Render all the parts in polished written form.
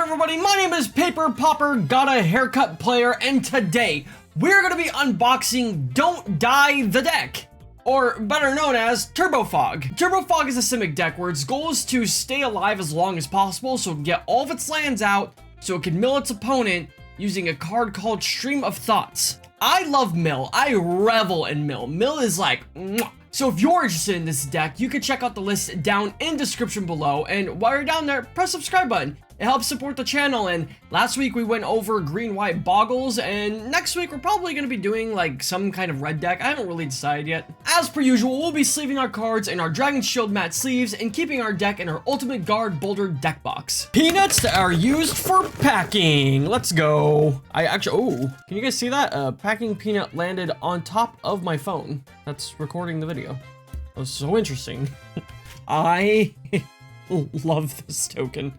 everybody? My name is Pauper, got a haircut player, and today we're going to be unboxing Don't Die the deck, or better known as Turbo Fog. Turbo Fog is a Simic deck where its goal is to stay alive as long as possible so it can get all of its lands out so it can mill its opponent using a card called Stream of Thoughts. I love mill. I revel in mill. Mill is like mwah. So if you're interested in this deck, you can check out the list down in the description below, and while you're down there, press subscribe button. It helps support the channel. And last week we went over green-white boggles, and next week we're probably going to be doing like some kind of red deck. I haven't really decided yet. As per usual, we'll be sleeving our cards in our Dragon Shield matte sleeves and keeping our deck in our Ultimate Guard Boulder deck box. Peanuts that are used for packing. Let's go. Oh, can you guys see that? Packing peanut landed on top of my phone that's recording the video. That was so interesting. I love this token.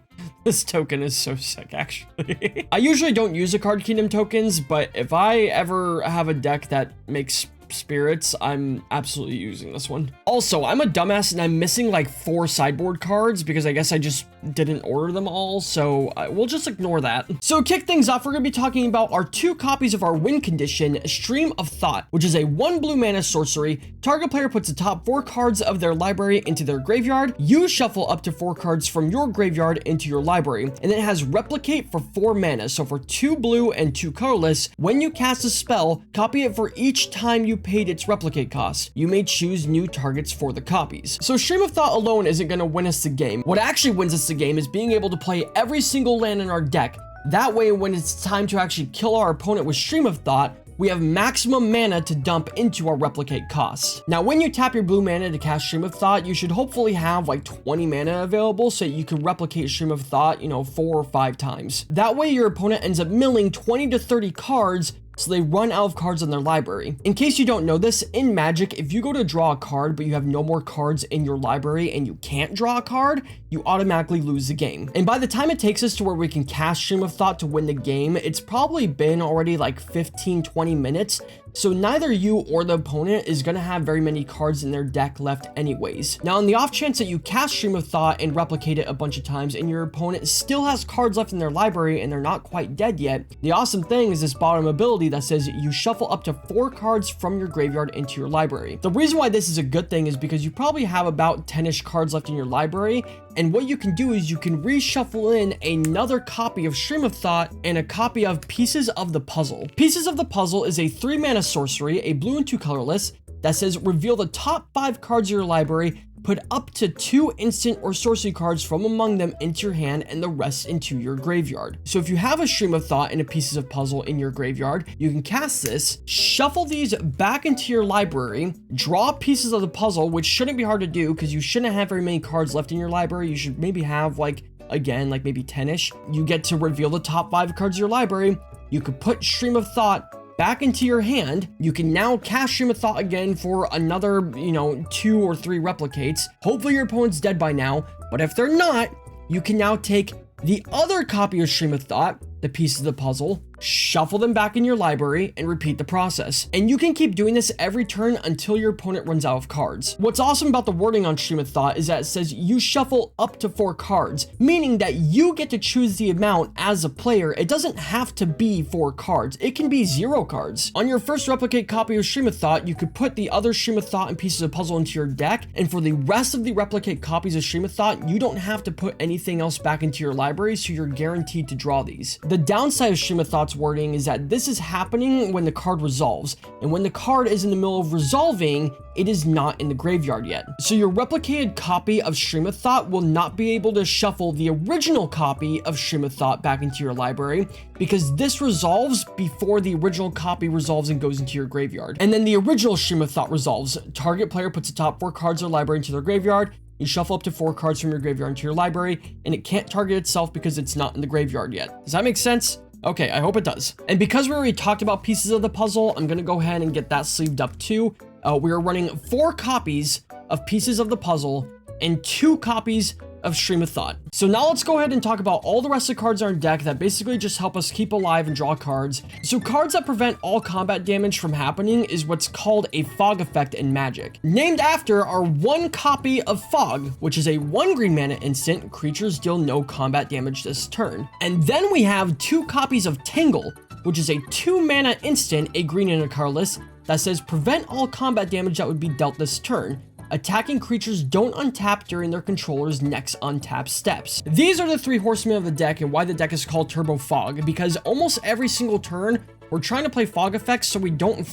This token is so sick, actually. I usually don't use the Card Kingdom tokens, but if I ever have a deck that makes spirits, I'm absolutely using this one. Also, I'm a dumbass and I'm missing like 4 sideboard cards because I guess I just didn't order them all, so we'll just ignore that. So to kick things off, we're going to be talking about our 2 copies of our win condition, Stream of Thought, which is a 1 blue mana sorcery. Target player puts the top 4 cards of their library into their graveyard. You shuffle up to 4 cards from your graveyard into your library, and it has Replicate for 4 mana. So for 2 blue and 2 colorless, when you cast a spell, copy it for each time you paid its Replicate cost. You may choose new targets for the copies. So Stream of Thought alone isn't going to win us the game. What actually wins us the game is being able to play every single land in our deck. That way, when it's time to actually kill our opponent with Stream of Thought, we have maximum mana to dump into our Replicate cost. Now, when you tap your blue mana to cast Stream of Thought, you should hopefully have like 20 mana available so you can replicate Stream of Thought, 4 or 5 times. That way, your opponent ends up milling 20 to 30 cards so they run out of cards in their library. In case you don't know this, in Magic, if you go to draw a card but you have no more cards in your library and you can't draw a card, you automatically lose the game. And by the time it takes us to where we can cast Stream of Thought to win the game, it's probably been already like 15-20 minutes. So neither you or the opponent is going to have very many cards in their deck left anyways. Now, on the off chance that you cast Stream of Thought and replicate it a bunch of times and your opponent still has cards left in their library and they're not quite dead yet, the awesome thing is this bottom ability that says you shuffle up to 4 cards from your graveyard into your library. The reason why this is a good thing is because you probably have about 10-ish cards left in your library, and what you can do is you can reshuffle in another copy of Stream of Thought and a copy of Pieces of the Puzzle. Pieces of the Puzzle is a 3 mana sorcery, a blue and 2 colorless, that says reveal the top 5 cards of your library, put up to 2 instant or sorcery cards from among them into your hand and the rest into your graveyard. So if you have a Stream of Thought and a Pieces of Puzzle in your graveyard, you can cast this, shuffle these back into your library, draw Pieces of the Puzzle, which shouldn't be hard to do because you shouldn't have very many cards left in your library. You should maybe have like, again, like maybe 10-ish. You get to reveal the top 5 cards of your library. You could put Stream of Thought back into your hand. You can now cast Stream of Thought again for another, 2 or 3 replicates. Hopefully your opponent's dead by now, but if they're not, you can now take the other copy of Stream of Thought, the Pieces of the Puzzle, shuffle them back in your library, and repeat the process. And you can keep doing this every turn until your opponent runs out of cards. What's awesome about the wording on Stream of Thought is that it says you shuffle up to 4 cards, meaning that you get to choose the amount as a player. It doesn't have to be 4 cards. It can be 0 cards. On your first replicate copy of Stream of Thought, you could put the other Stream of Thought and Pieces of Puzzle into your deck, and for the rest of the replicate copies of Stream of Thought, you don't have to put anything else back into your library, so you're guaranteed to draw these. The downside of Stream of Thought's wording is that this is happening when the card resolves, and when the card is in the middle of resolving, it is not in the graveyard yet. So your replicated copy of Stream of Thought will not be able to shuffle the original copy of Stream of Thought back into your library because this resolves before the original copy resolves and goes into your graveyard. And then the original Stream of Thought resolves. Target player puts the top 4 cards of their library into their graveyard. You shuffle up to 4 cards from your graveyard into your library, and it can't target itself because it's not in the graveyard yet. Does that make sense? Okay, I hope it does. And because we already talked about Pieces of the Puzzle, I'm gonna go ahead and get that sleeved up too. We are running 4 copies of Pieces of the Puzzle and 2 copies of stream of thought. So now let's go ahead and talk about all the rest of the cards on our deck that basically just help us keep alive and draw cards. So cards that prevent all combat damage from happening is what's called a fog effect in Magic. Named after our one copy of Fog, which is a 1 green mana instant, creatures deal no combat damage this turn. And then we have 2 copies of Tangle, which is a 2 mana instant, a green and a colorless, that says prevent all combat damage that would be dealt this turn. Attacking creatures don't untap during their controller's next untap steps. These are the 3 horsemen of the deck and why the deck is called Turbo Fog, because almost every single turn, we're trying to play fog effects so we don't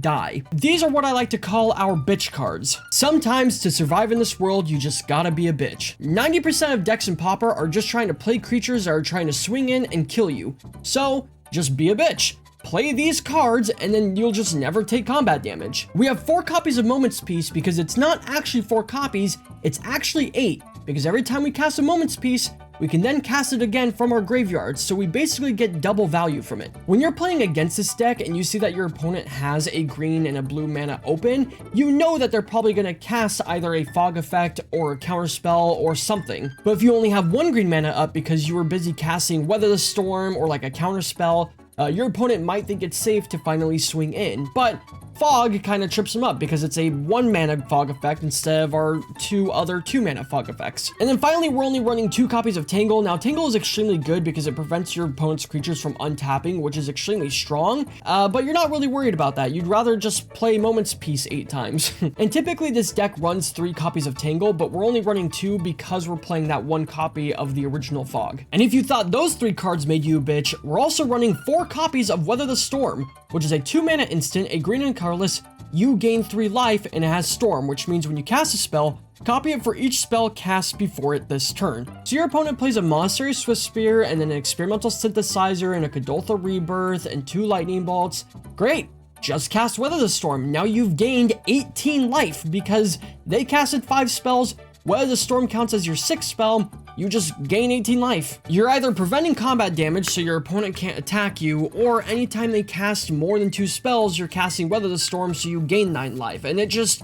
die. These are what I like to call our bitch cards. Sometimes to survive in this world, you just gotta be a bitch. 90% of decks in Pauper are just trying to play creatures that are trying to swing in and kill you. So, just be a bitch. Play these cards and then you'll just never take combat damage. We have 4 copies of Moment's Peace because it's not actually 4 copies, it's actually 8, because every time we cast a Moment's Peace, we can then cast it again from our graveyards, so we basically get double value from it. When you're playing against this deck and you see that your opponent has a green and a blue mana open, you know that they're probably going to cast either a fog effect or a counterspell or something. But if you only have 1 green mana up because you were busy casting Weather the Storm or like a counterspell, your opponent might think it's safe to finally swing in, but Fog kind of trips them up because it's a 1 mana fog effect instead of our 2 other 2 mana fog effects. And then finally, we're only running 2 copies of Tangle. Now, Tangle is extremely good because it prevents your opponent's creatures from untapping, which is extremely strong, but you're not really worried about that. You'd rather just play Moment's Peace 8 times. And typically this deck runs 3 copies of Tangle, but we're only running 2 because we're playing that 1 copy of the original Fog. And if you thought those 3 cards made you a bitch, we're also running 4 copies of Weather the Storm, which is a 2 mana instant, a green and colorless. You gain 3 life and it has Storm, which means when you cast a spell, copy it for each spell cast before it this turn. So your opponent plays a Monastery Swiftspear and then an Experimental Synthesizer and a Kuldotha Rebirth and 2 Lightning Bolts. Great! Just cast Weather the Storm. Now you've gained 18 life because they casted 5 spells. Weather the Storm counts as your 6th spell. You just gain 18 life. You're either preventing combat damage so your opponent can't attack you, or anytime they cast more than 2 spells, you're casting Weather the Storm so you gain 9 life, and they just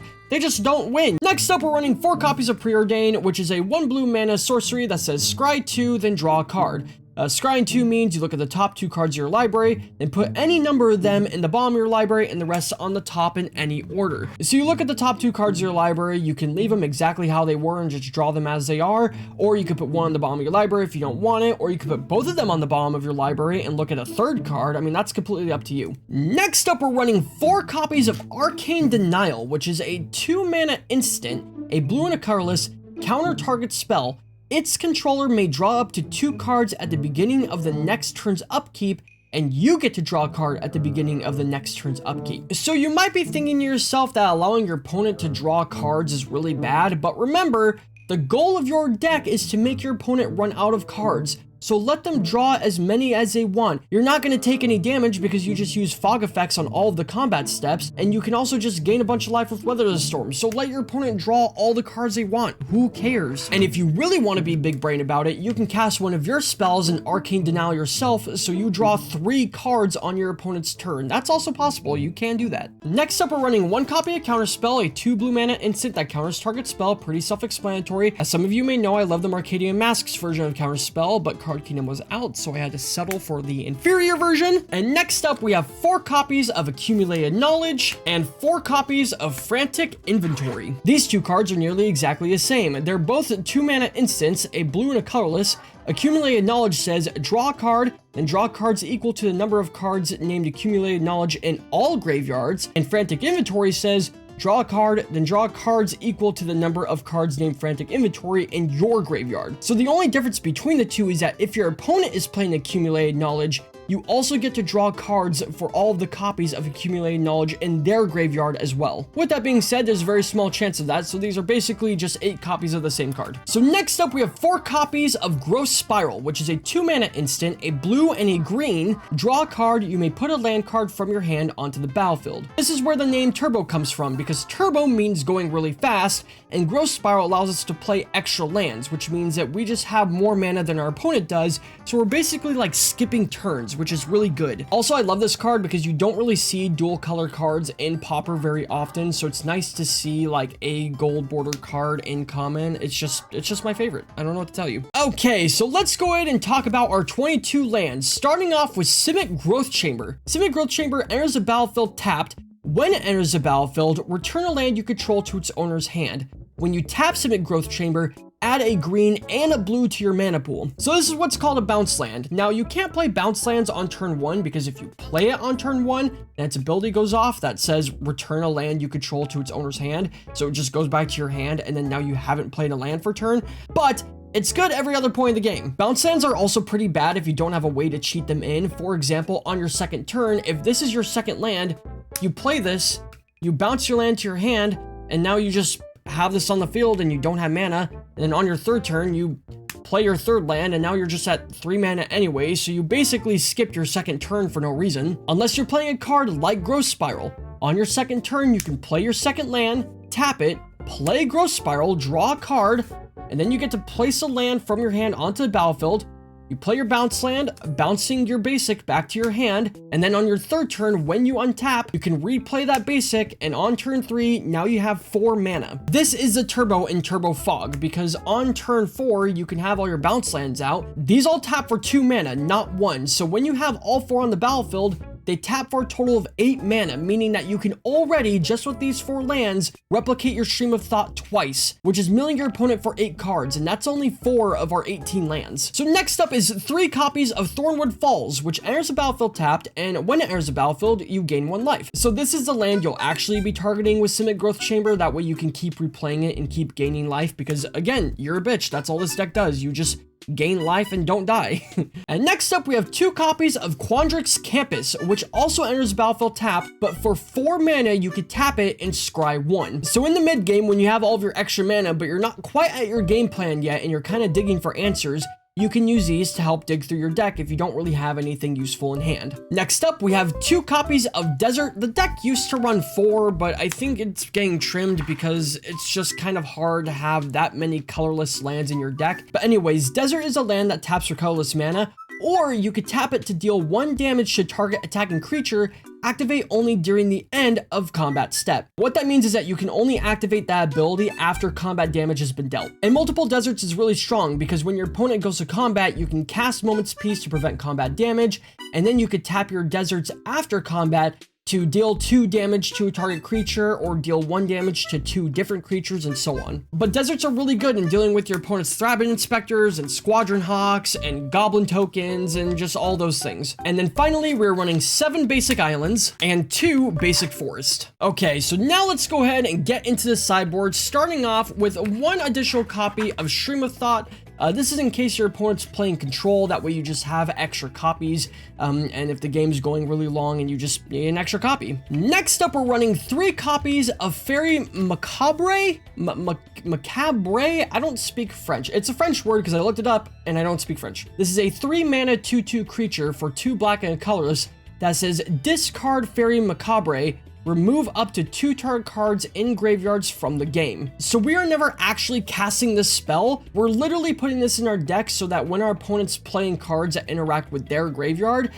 don't win. Next up, we're running 4 copies of Preordain, which is a 1 blue mana sorcery that says scry 2, then draw a card. Scrying 2 means you look at the top 2 cards of your library, then put any number of them in the bottom of your library and the rest on the top in any order. So you look at the top 2 cards of your library, you can leave them exactly how they were and just draw them as they are, or you could put one on the bottom of your library if you don't want it, or you could put both of them on the bottom of your library and look at a 3rd card. I mean, that's completely up to you. Next up, we're running 4 copies of Arcane Denial, which is a 2 mana instant, a blue and a colorless, counter target spell. Its controller may draw up to 2 cards at the beginning of the next turn's upkeep, and you get to draw a card at the beginning of the next turn's upkeep. So you might be thinking to yourself that allowing your opponent to draw cards is really bad, but remember, the goal of your deck is to make your opponent run out of cards. So let them draw as many as they want. You're not going to take any damage because you just use fog effects on all of the combat steps, and you can also just gain a bunch of life with Weather the Storm. So let your opponent draw all the cards they want. Who cares? And if you really want to be big brain about it, you can cast one of your spells in Arcane Denial yourself, so you draw 3 cards on your opponent's turn. That's also possible. You can do that. Next up, we're running 1 copy of Counterspell, a 2 blue mana instant that counters target spell. Pretty self-explanatory. As some of you may know, I love the Arcadian Masks version of Counterspell, but Card Kingdom was out, so I had to settle for the inferior version. And next up, we have 4 copies of Accumulated Knowledge and 4 copies of Frantic Inventory. These 2 cards are nearly exactly the same. They're both 2 mana instants, a blue and a colorless. Accumulated Knowledge says draw a card, then draw cards equal to the number of cards named Accumulated Knowledge in all graveyards. And Frantic Inventory says draw a card, then draw cards equal to the number of cards named Frantic Inventory in your graveyard. So the only difference between the 2 is that if your opponent is playing Accumulated Knowledge, you also get to draw cards for all of the copies of Accumulated Knowledge in their graveyard as well. With that being said, there's a very small chance of that, so these are basically just 8 copies of the same card. So next up, we have 4 copies of Gross Spiral, which is a 2 mana instant, a blue and a green. Draw a card, you may put a land card from your hand onto the battlefield. This is where the name Turbo comes from, because Turbo means going really fast, and Gross Spiral allows us to play extra lands, which means that we just have more mana than our opponent does, so we're basically like skipping turns. which is really good. Also, I love this card because you don't really see dual color cards in Pauper very often, so it's nice to see like a gold border card in common. It's just my favorite. I don't know what to tell you. Okay, so let's go ahead and talk about our 22 lands, starting off with Simic Growth Chamber. Simic Growth Chamber enters the battlefield tapped. When it enters the battlefield, return a land you control to its owner's hand. When you tap Simic Growth Chamber, add a green and a blue to your mana pool. So this is what's called a bounce land. Now, you can't play bounce lands on turn 1 because if you play it on turn 1 and its ability goes off that says return a land you control to its owner's hand, so it just goes back to your hand and then now you haven't played a land for turn, but it's good every other point in the game. Bounce lands are also pretty bad if you don't have a way to cheat them in. For example, on your second turn, if this is your second land, you play this, you bounce your land to your hand, and now you just have this on the field and you don't have mana, and then on your third turn, you play your third land, and now you're just at 3 mana anyway, so you basically skip your second turn for no reason. Unless you're playing a card like Growth Spiral. On your second turn, you can play your second land, tap it, play Growth Spiral, draw a card, and then you get to place a land from your hand onto the battlefield. You play your bounce land, bouncing your basic back to your hand, and then on your third turn, when you untap, you can replay that basic, and on turn 3, now you have 4 mana. This is the turbo in Turbo Fog, because on turn 4, you can have all your bounce lands out. These all tap for 2 mana, not 1, so when you have all 4 on the battlefield, they tap for a total of 8 mana, meaning that you can already, just with these 4 lands, replicate your Stream of Thought twice, which is milling your opponent for 8 cards, and that's only 4 of our 18 lands. So next up is 3 copies of Thornwood Falls, which enters the battlefield tapped, and when it enters the battlefield, you gain 1 life. So this is the land you'll actually be targeting with Simic Growth Chamber, that way you can keep replaying it and keep gaining life, because again, you're a bitch, that's all this deck does, you just gain life and don't die. And next up, we have 2 copies of Quandrix Campus, which also enters the battlefield tap, but for 4 mana, you could tap it and scry 1. So in the mid game, when you have all of your extra mana, but you're not quite at your game plan yet, and you're kind of digging for answers, you can use these to help dig through your deck if you don't really have anything useful in hand. Next up, we have 2 copies of Desert. The deck used to run 4, but I think it's getting trimmed because it's just kind of hard to have that many colorless lands in your deck. But anyways, Desert is a land that taps for colorless mana, or you could tap it to deal 1 damage to target attacking creature, activate only during the end of combat step. What that means is that you can only activate that ability after combat damage has been dealt. And multiple deserts is really strong because when your opponent goes to combat, you can cast Moment's Peace to prevent combat damage, and then you could tap your deserts after combat to deal 2 damage to a target creature or deal 1 damage to 2 different creatures and so on. But deserts are really good in dealing with your opponent's Thrabin Inspectors and Squadron Hawks and Goblin Tokens and just all those things. And then finally, we're running 7 basic islands and 2 basic forest. Okay, so now let's go ahead and get into the sideboard, starting off with 1 additional copy of Stream of Thought. This is in case your opponent's playing control, that way you just have extra copies, and if the game's going really long and you just need an extra copy. Next up, we're running 3 copies of Fairy Macabre? Macabre? I don't speak French. It's a French word because I looked it up and I don't speak French. This is a 3 mana 2/2 creature for 2 black and a colorless that says discard Fairy Macabre. Remove up to 2 target cards in graveyards from the game. So we are never actually casting this spell. We're literally putting this in our deck so that when our opponent's playing cards that interact with their graveyard,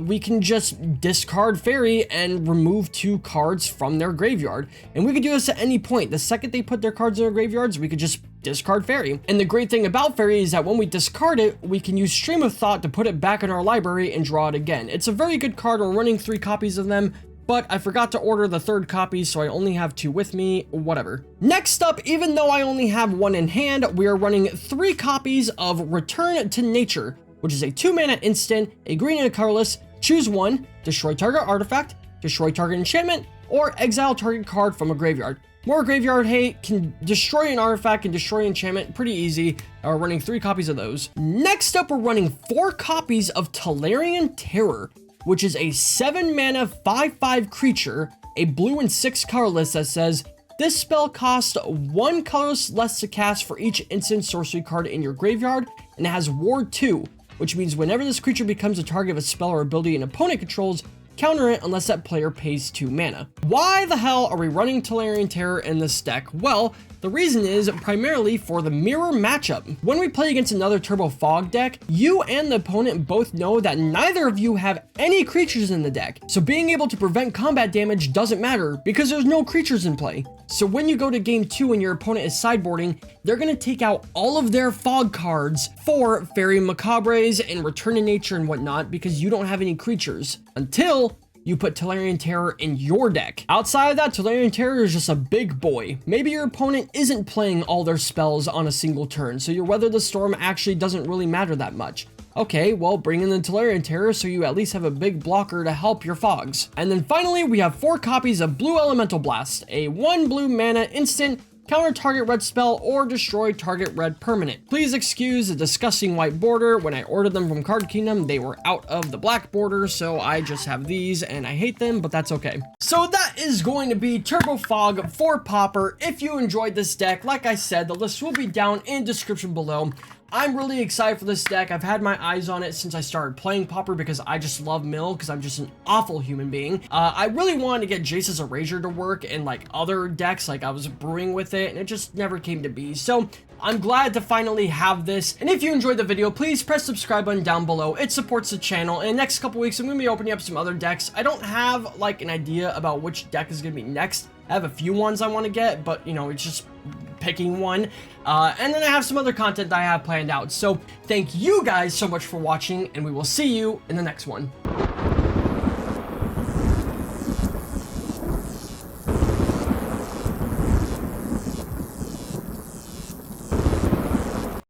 we can just discard Fairy and remove 2 cards from their graveyard. And we could do this at any point. The second they put their cards in their graveyards, we could just discard Fairy. And the great thing about Fairy is that when we discard it, we can use Stream of Thought to put it back in our library and draw it again. It's a very good card. We're running 3 copies of them, but I forgot to order the 3rd copy, so I only have 2 with me, whatever. Next up, even though I only have 1 in hand, we are running 3 copies of Return to Nature, which is a 2 mana instant, a green and a colorless. Choose 1, destroy target artifact, destroy target enchantment, or exile target card from a graveyard. More graveyard hate, can destroy an artifact, can destroy enchantment, pretty easy. We're running 3 copies of those. Next up, we're running 4 copies of Tolarian Terror, which is a 7 mana 5/5 creature, a blue and 6 colorless that says, this spell costs 1 colorless less to cast for each instant sorcery card in your graveyard, and it has Ward 2, which means whenever this creature becomes a target of a spell or ability an opponent controls, counter it unless that player pays 2 mana. Why the hell are we running Tolarian Terror in this deck? Well, the reason is primarily for the mirror matchup. When we play against another Turbo Fog deck, you and the opponent both know that neither of you have any creatures in the deck. So being able to prevent combat damage doesn't matter because there's no creatures in play. So when you go to game 2 and your opponent is sideboarding, they're going to take out all of their fog cards for Fairy Macabres and Return to Nature and whatnot because you don't have any creatures until you put Tolarian Terror in your deck. Outside of that, Tolarian Terror is just a big boy. Maybe your opponent isn't playing all their spells on a single turn, so your Weather the Storm actually doesn't really matter that much. Okay, well, bring in the Tolarian Terror so you at least have a big blocker to help your fogs. And then finally, we have 4 copies of Blue Elemental Blast, a 1 blue mana instant, counter target red spell or destroy target red permanent. Please excuse the disgusting white border. When I ordered them from Card Kingdom, they were out of the black border, so I just have these and I hate them, but that's okay. So that is going to be Turbo Fog for Pauper. If you enjoyed this deck, like I said, the list will be down in description below. I'm really excited for this deck. I've had my eyes on it since I started playing Pauper because I just love Mill because I'm just an awful human being. I really wanted to get Jace's Erasure to work in like other decks, like I was brewing with it, and it just never came to be. So I'm glad to finally have this. And if you enjoyed the video, please press subscribe button down below. It supports the channel. In the next couple weeks, I'm going to be opening up some other decks. I don't have like an idea about which deck is going to be next. I have a few ones I want to get, but you know, it's just picking one. And then I have some other content that I have planned out. So thank you guys so much for watching, and we will see you in the next one.